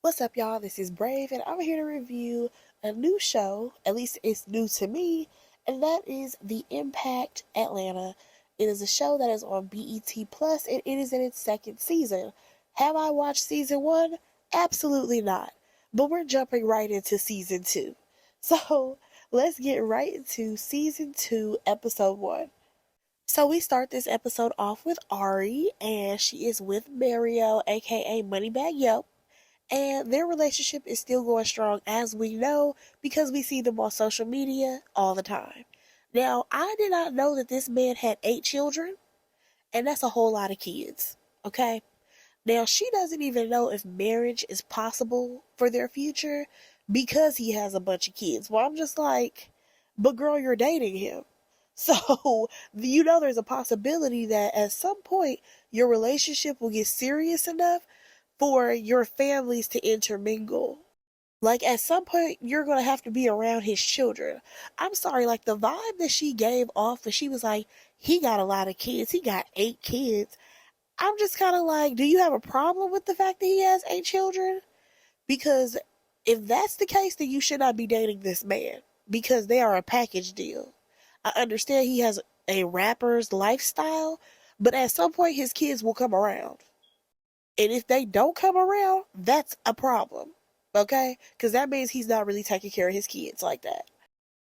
What's up, y'all? This is Brave, and I'm here to review a new show. At least it's new to me, and that is The Impact Atlanta. It is a show that is on BET Plus, and it is in its second season. Have I watched season one? Absolutely not. But we're jumping right into season two. So let's get right into season two, episode one. So we start this episode off with Ari, and she is with Mario, aka Moneybag Yo, and their relationship is still going strong, as we know, because we see them on social media all the time. Now, I did not know that this man had 8 children, and that's a whole lot of kids, okay? Now, she doesn't even know if marriage is possible for their future because he has a bunch of kids. Well, I'm just like, but girl, you're dating him. So, there's a possibility that at some point your relationship will get serious enough for your families to intermingle. Like at some point, you're gonna have to be around his children. I'm sorry, like the vibe that she gave off when she was like, he got a lot of kids, he got 8 kids. I'm just kind of like, do you have a problem with the fact that he has 8 children? Because if that's the case, then you should not be dating this man because they are a package deal. I understand he has a rapper's lifestyle, but at some point, his kids will come around. And if they don't come around, that's a problem. Okay? Because that means he's not really taking care of his kids like that.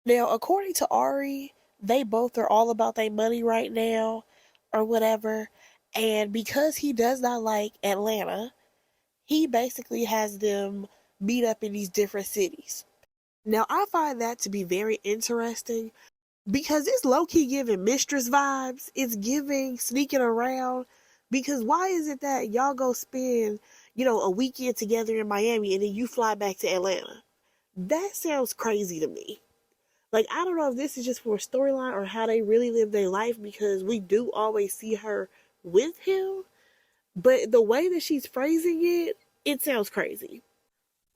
Now, according to Ari, they both are all about their money right now or whatever. And because he does not like Atlanta, he basically has them meet up in these different cities. Now, I find that to be very interesting because it's low key giving mistress vibes. It's giving sneaking around. Because why is it that y'all go spend, a weekend together in Miami and then you fly back to Atlanta? That sounds crazy to me. Like, I don't know if this is just for a storyline or how they really live their life because we do always see her with him. But the way that she's phrasing it, it sounds crazy.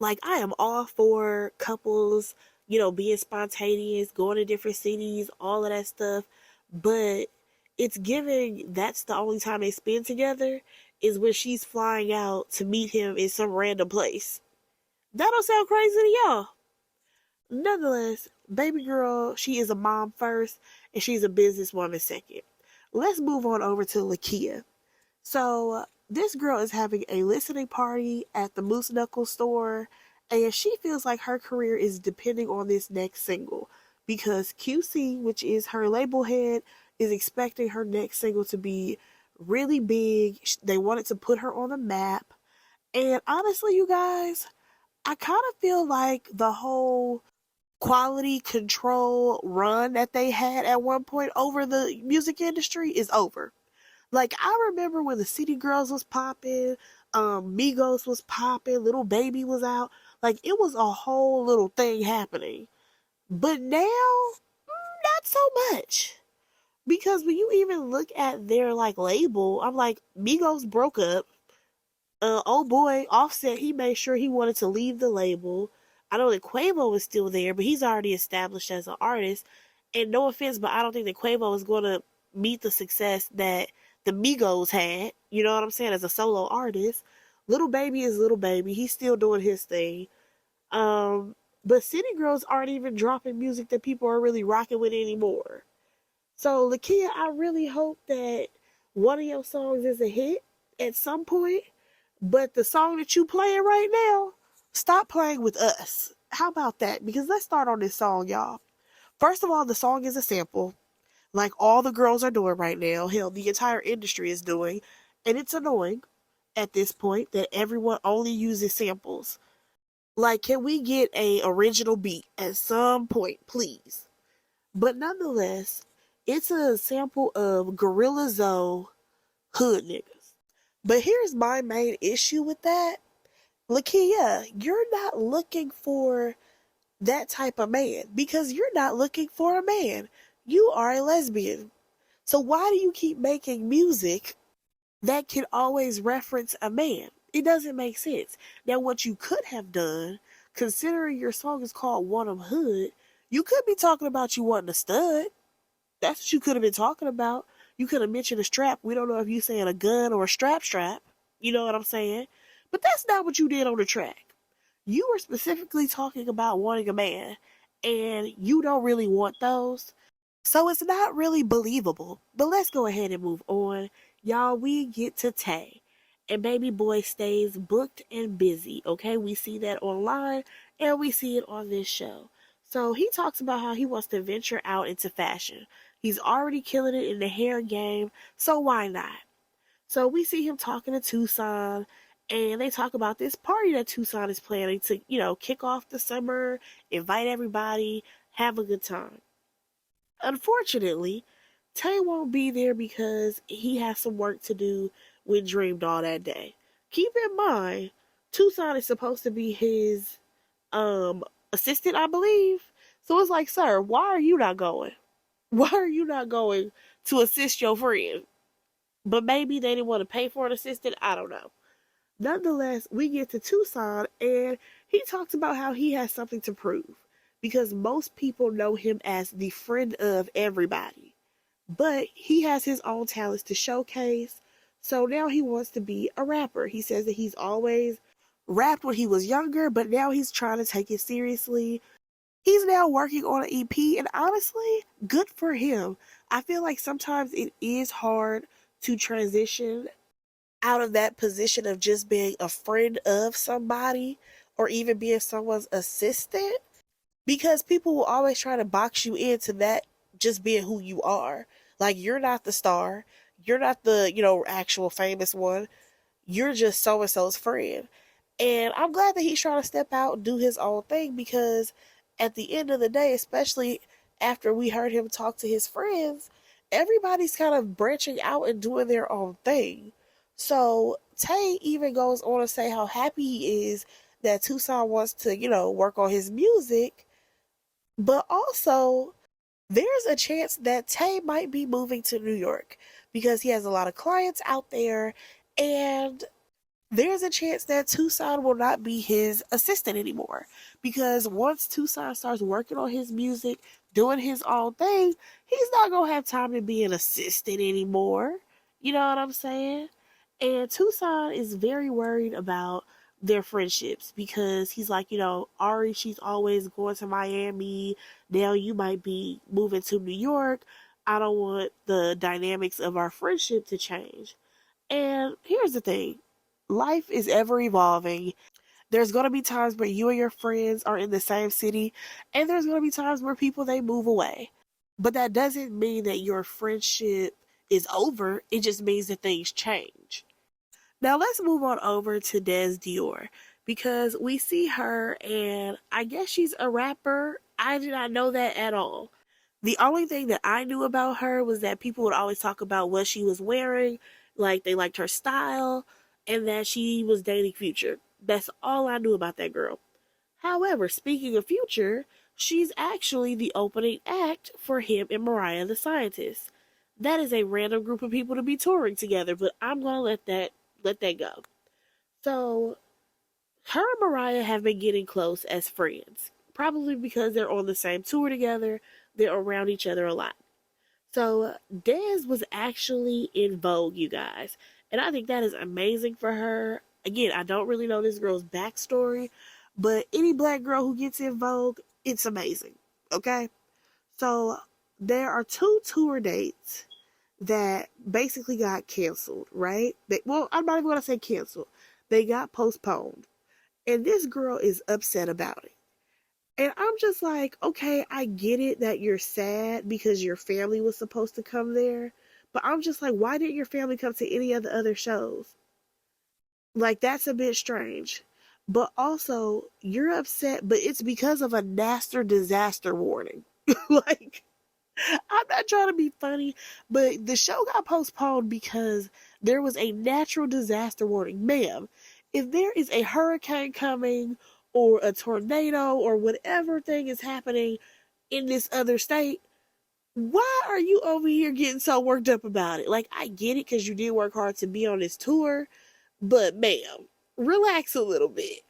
Like, I am all for couples, being spontaneous, going to different cities, all of that stuff. But it's giving that's the only time they spend together is when she's flying out to meet him in some random place. That don't sound crazy to y'all. Nonetheless, baby girl, she is a mom first and she's a businesswoman second. Let's move on over to Lakia. So this girl is having a listening party at the Moose Knuckles store, and she feels like her career is depending on this next single because QC, which is her label head, is expecting her next single to be really big. They wanted to put her on the map. And honestly, you guys, I kind of feel like the whole quality control run that they had at one point over the music industry is over. Like, I remember when the City Girls was popping, Migos was popping, Little Baby was out. Like, it was a whole little thing happening. But now, not so much. Because when you even look at their, like, label, I'm like, Migos broke up. Oh boy, Offset, he made sure he wanted to leave the label. I know that Quavo is still there, but he's already established as an artist. And no offense, but I don't think that Quavo is going to meet the success that the Migos had. You know what I'm saying? As a solo artist, Little Baby is Little Baby. He's still doing his thing. But City Girls aren't even dropping music that people are really rocking with anymore. So, Lakia, I really hope that one of your songs is a hit at some point. But the song that you playing right now, stop playing with us. How about that? Because let's start on this song, y'all. First of all, the song is a sample, like all the girls are doing right now. Hell, the entire industry is doing. And it's annoying at this point that everyone only uses samples. Like, can we get a original beat at some point, please? But nonetheless, it's a sample of Gorilla Zoe Hood Niggas. But here's my main issue with that. Lakia, you're not looking for that type of man because you're not looking for a man. You are a lesbian. So why do you keep making music that can always reference a man? It doesn't make sense. Now, what you could have done, considering your song is called Want 'em Hood, you could be talking about you wanting a stud. That's what you could have been talking about. You could have mentioned a strap. We don't know if you saying a gun or a strap. You know what I'm saying? But that's not what you did on the track. You were specifically talking about wanting a man, and you don't really want those. So it's not really believable. But let's go ahead and move on. Y'all, we get to Tay. And baby boy stays booked and busy. Okay, we see that online and we see it on this show. So he talks about how he wants to venture out into fashion. He's already killing it in the hair game, so why not? So we see him talking to Tucson, and they talk about this party that Tucson is planning to, kick off the summer, invite everybody, have a good time. Unfortunately, Tay won't be there because he has some work to do with Dream Doll that day. Keep in mind, Tucson is supposed to be his assistant, I believe. So it's like, sir, why are you not going? Why are you not going to assist your friend? But maybe they didn't want to pay for an assistant. I don't know. Nonetheless, we get to Tucson and he talks about how he has something to prove because most people know him as the friend of everybody. But he has his own talents to showcase. So now he wants to be a rapper. He says that he's always rapped when he was younger, but now he's trying to take it seriously. He's now working on an EP, and honestly, good for him. I feel like sometimes it is hard to transition out of that position of just being a friend of somebody or even being someone's assistant because people will always try to box you into that just being who you are. Like, you're not the star, you're not the, actual famous one, you're just so and so's friend. And I'm glad that he's trying to step out and do his own thing because at the end of the day, especially after we heard him talk to his friends, everybody's kind of branching out and doing their own thing. So Tay even goes on to say how happy he is that Tucson wants to, work on his music, but also there's a chance that Tay might be moving to New York because he has a lot of clients out there, and there's a chance that Tucson will not be his assistant anymore. Because once Tucson starts working on his music, doing his own thing, he's not going to have time to be an assistant anymore. You know what I'm saying? And Tucson is very worried about their friendships because he's like, Ari, she's always going to Miami. Now you might be moving to New York. I don't want the dynamics of our friendship to change. And here's the thing, life is ever evolving. There's going to be times where you and your friends are in the same city, and there's going to be times where people they move away. But that doesn't mean that your friendship is over. It just means that things change. Now let's move on over to Des Dior because we see her and I guess she's a rapper. I did not know that at all. The only thing that I knew about her was that people would always talk about what she was wearing, like they liked her style, and that she was dating Future. That's all I knew about that girl. However, speaking of Future, she's actually the opening act for him and Mariah the Scientist. That is a random group of people to be touring together, but I'm gonna let that go. So her and Mariah have been getting close as friends. Probably because they're on the same tour together, they're around each other a lot. So Dez was actually in Vogue, you guys. And I think that is amazing for her. Again, I don't really know this girl's backstory, but any black girl who gets in Vogue, it's amazing. Okay? So there are two tour dates that basically got canceled, right? Well, I'm not even going to say canceled. They got postponed. And this girl is upset about it. And I'm just like, okay, I get it that you're sad because your family was supposed to come there. But I'm just like, why didn't your family come to any of the other shows? Like, that's a bit strange. But also, you're upset, but it's because of a Napster disaster warning. Like, I'm not trying to be funny, but the show got postponed because there was a natural disaster warning. Ma'am, if there is a hurricane coming or a tornado or whatever thing is happening in this other state, why are you over here getting so worked up about it? Like, I get it because you did work hard to be on this tour, but ma'am, relax a little bit.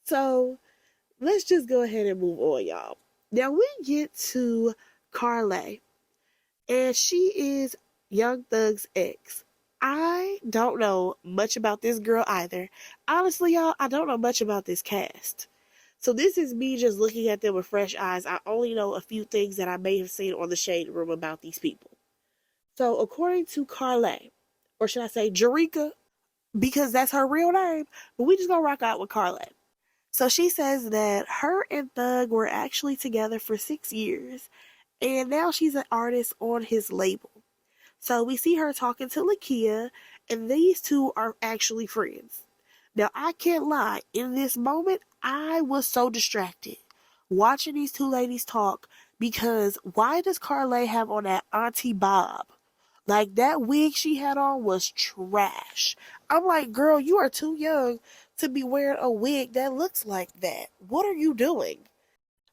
So, let's just go ahead and move on, y'all. Now we get to Carly, and she is Young Thug's ex. I don't know much about this girl either. Honestly, y'all, I don't know much about this cast. So this is me just looking at them with fresh eyes. I only know a few things that I may have seen on the Shade Room about these people. So according to Carly, or should I say Jerika, because that's her real name, but we just gonna rock out with Carly. So she says that her and Thug were actually together for 6 years, and now she's an artist on his label. So we see her talking to Lakia, and these two are actually friends. Now, I can't lie, in this moment, I was so distracted watching these two ladies talk because why does Carly have on that Auntie Bob? Like, that wig she had on was trash. I'm like, girl, you are too young to be wearing a wig that looks like that. What are you doing?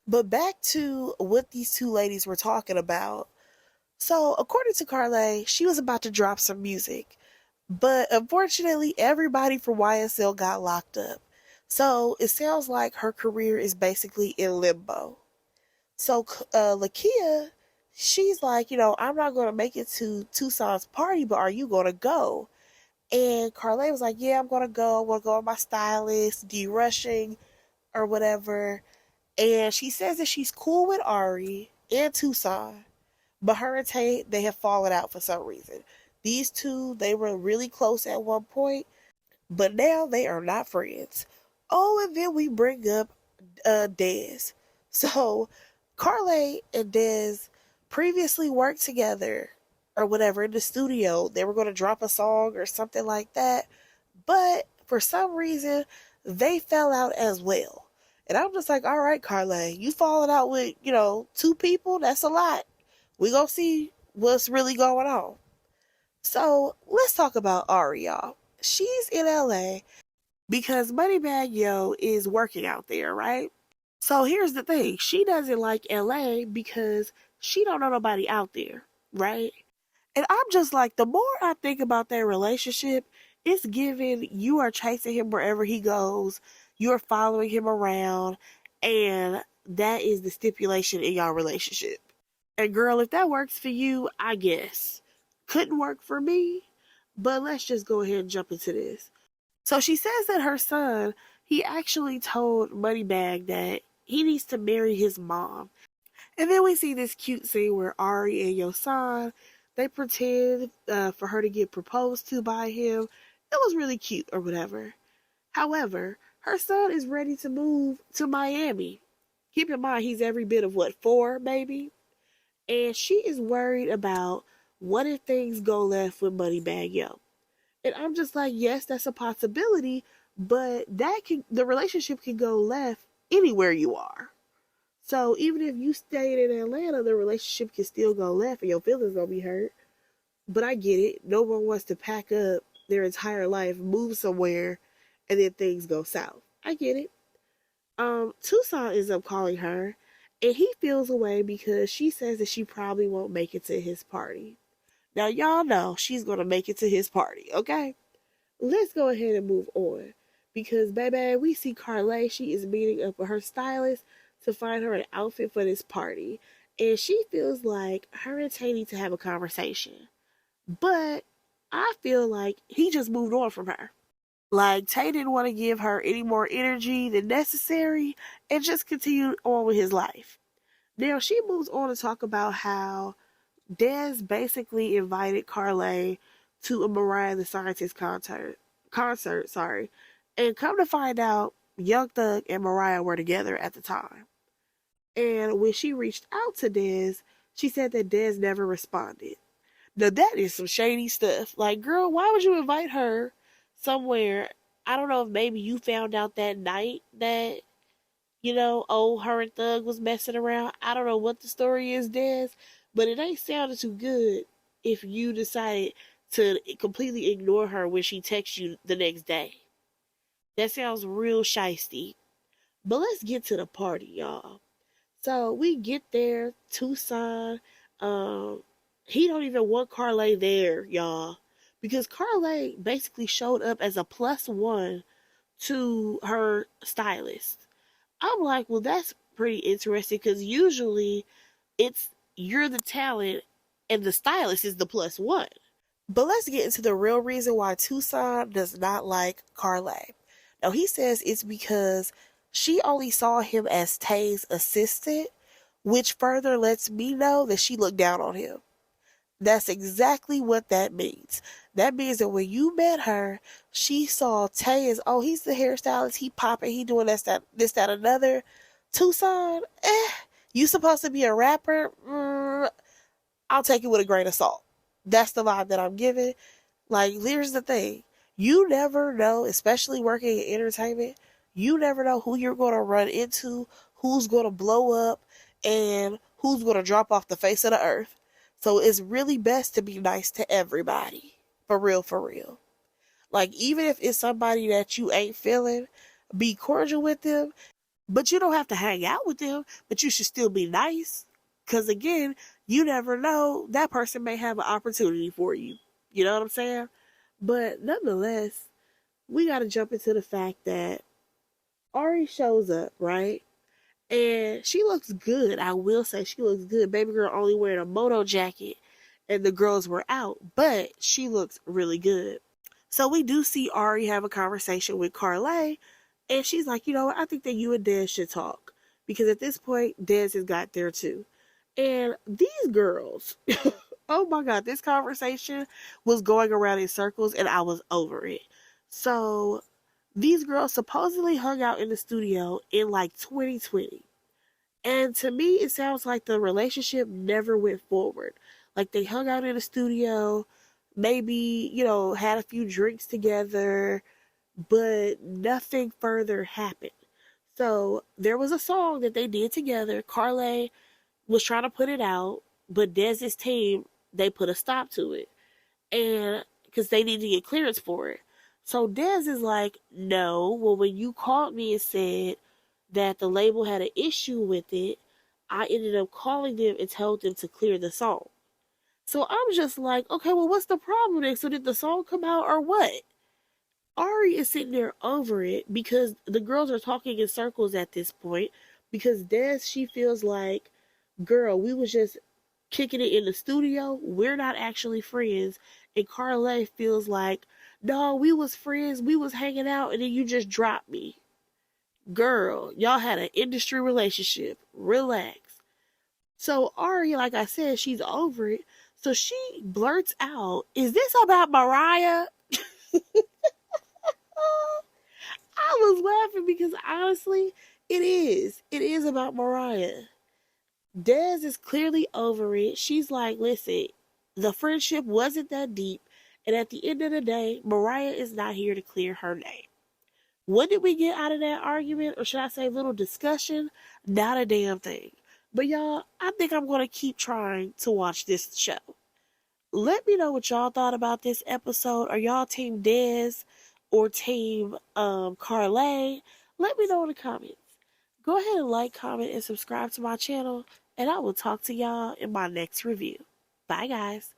But back to what these two ladies were talking about. So, according to Carly, she was about to drop some music. But unfortunately, everybody from YSL got locked up. So, it sounds like her career is basically in limbo. So, Lakia, she's like, I'm not going to make it to Tucson's party, but are you going to go? And Carly was like, yeah, I'm going to go. I'm going to go with my stylist, D Rushing, or whatever. And she says that she's cool with Ari and Tucson. But her and Tate, they have fallen out for some reason. These two, they were really close at one point, but now they are not friends. Oh, and then we bring up Dez. So, Carly and Dez previously worked together or whatever in the studio. They were going to drop a song or something like that, but for some reason, they fell out as well. And I'm just like, all right, Carly, you falling out with, two people? That's a lot. We gonna see what's really going on. So let's talk about Ari, y'all. She's in LA because Moneybagg Yo is working out there, right? So here's the thing. She doesn't like LA because she don't know nobody out there, right? And I'm just like, the more I think about their relationship, it's given you are chasing him wherever he goes, you're following him around, and that is the stipulation in your relationship. And girl, if that works for you, I guess. Couldn't work for me, but let's just go ahead and jump into this. So she says that her son, he actually told Moneybagg that he needs to marry his mom. And then we see this cute scene where Ari and Yosan, they pretend for her to get proposed to by him. It was really cute or whatever. However, her son is ready to move to Miami. Keep in mind, he's every bit of what, 4 maybe? And she is worried about what if things go left with Moneybagg Yo. And I'm just like, yes, that's a possibility, but the relationship can go left anywhere you are. So even if you stayed in Atlanta, the relationship can still go left and your feelings gonna be hurt. But I get it. No one wants to pack up their entire life, move somewhere, and then things go south. I get it. Tucson ends up calling her, and he feels away because she says that she probably won't make it to his party. Now, y'all know she's going to make it to his party, okay? Let's go ahead and move on. Because, baby, we see Carly. She is meeting up with her stylist to find her an outfit for this party. And she feels like her and Tay need to have a conversation. But I feel like he just moved on from her. Like, Tay didn't want to give her any more energy than necessary and just continued on with his life. Now, she moves on to talk about how Dez basically invited Carly to a Mariah the Scientist concert, and come to find out, Young Thug and Mariah were together at the time. And when she reached out to Dez, she said that Dez never responded. Now, that is some shady stuff. Like, girl, why would you invite her somewhere? I don't know if maybe you found out that night that, her and Thug was messing around. I don't know what the story is, Dez, but it ain't sounding too good if you decided to completely ignore her when she texts you the next day. That sounds real shisty. But let's get to the party, y'all. So we get there, Tucson. He don't even want Carly there, y'all. Because Carly basically showed up as a +1 to her stylist. I'm like, well, that's pretty interesting because usually you're the talent and the stylist is the +1. But let's get into the real reason why Tucson does not like Carly. Now, he says it's because she only saw him as Tay's assistant, which further lets me know that she looked down on him. That's exactly what that means. That means that when you met her, she saw Tay as, oh, he's the hairstylist, he popping, he doing this, that, another. Tucson, you supposed to be a rapper? I'll take it with a grain of salt. That's the vibe that I'm giving. Like, here's the thing. You never know, especially working in entertainment, you never know who you're going to run into, who's going to blow up, and who's going to drop off the face of the earth. So it's really best to be nice to everybody. For real, for real. Like, even if it's somebody that you ain't feeling, be cordial with them, but you don't have to hang out with them, but you should still be nice. Because again, you never know, that person may have an opportunity for you. You know what I'm saying? But nonetheless, we got to jump into the fact that Ari shows up, right? And she looks good. I will say she looks good. Baby girl only wearing a moto jacket and the girls were out, but she looks really good. So we do see Ari have a conversation with Carly, and she's like, you know what, I think that you and Dez should talk. Because at this point, Dez has got there too. And these girls, oh my God, this conversation was going around in circles and I was over it. So these girls supposedly hung out in the studio in like 2020. And to me, it sounds like the relationship never went forward. Like they hung out in the studio, maybe, had a few drinks together, but nothing further happened. So there was a song that they did together. Carly was trying to put it out, but Dez's team, they put a stop to it. And because they need to get clearance for it. So Dez is like, no, well, when you called me and said that the label had an issue with it, I ended up calling them and told them to clear the song. So I'm just like, okay, well, what's the problem then? So did the song come out or what? Ari is sitting there over it because the girls are talking in circles at this point because Des, she feels like, girl, we was just kicking it in the studio. We're not actually friends. And Carly feels like, no, we was friends. We was hanging out and then you just dropped me. Girl, y'all had an industry relationship. Relax. So Ari, like I said, she's over it. So she blurts out, is this about Mariah? I was laughing because honestly, it is. It is about Mariah. Dez is clearly over it. She's like, listen, the friendship wasn't that deep. And at the end of the day, Mariah is not here to clear her name. What did we get out of that argument? Or should I say little discussion? Not a damn thing. But y'all, I think I'm going to keep trying to watch this show. Let me know what y'all thought about this episode. Are y'all team Dez or team Carly? Let me know in the comments. Go ahead and like, comment, and subscribe to my channel. And I will talk to y'all in my next review. Bye, guys.